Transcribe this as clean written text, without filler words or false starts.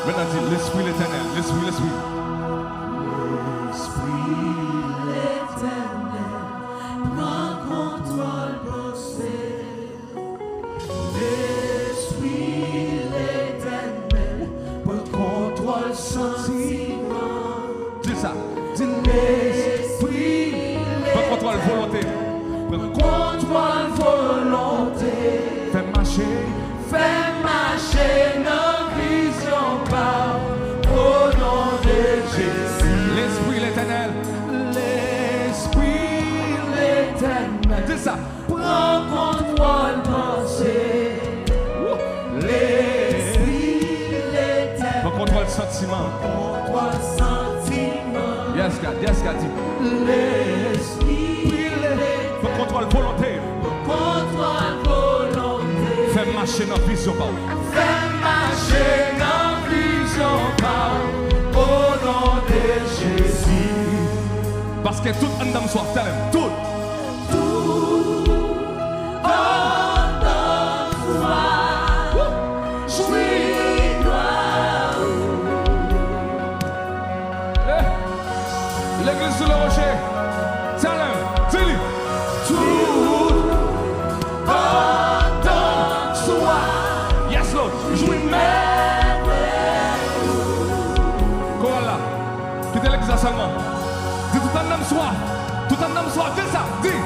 Maintenant, dis l'Esprit l'éternel. L'Esprit, l'Esprit. Dis ça. Dis l'Esprit. Prends contrôle volonté. Prends contrôle volonté. Fais marcher nos visions par au nom de Jésus. L'Esprit l'éternel. L'Esprit l'éternel. Dis ça. Prends contrôle pensée. L'Esprit l'éternel. Prends contrôle sentiment. Yes, God, dit. L'Esprit, le contrôle volonté. Fais marcher nos visions par. Fais marcher nos visions par. Au nom de Jésus. Parce que tout en dame soit tel. Tout. L'église sur le rocher, tell-him, dis-lui. Tout entend soit. Yes, Lord. Jouis quoi là? Quittez l'église seulement. Dis tout en homme soit. Tout en homme soit. Dis ça. Dis.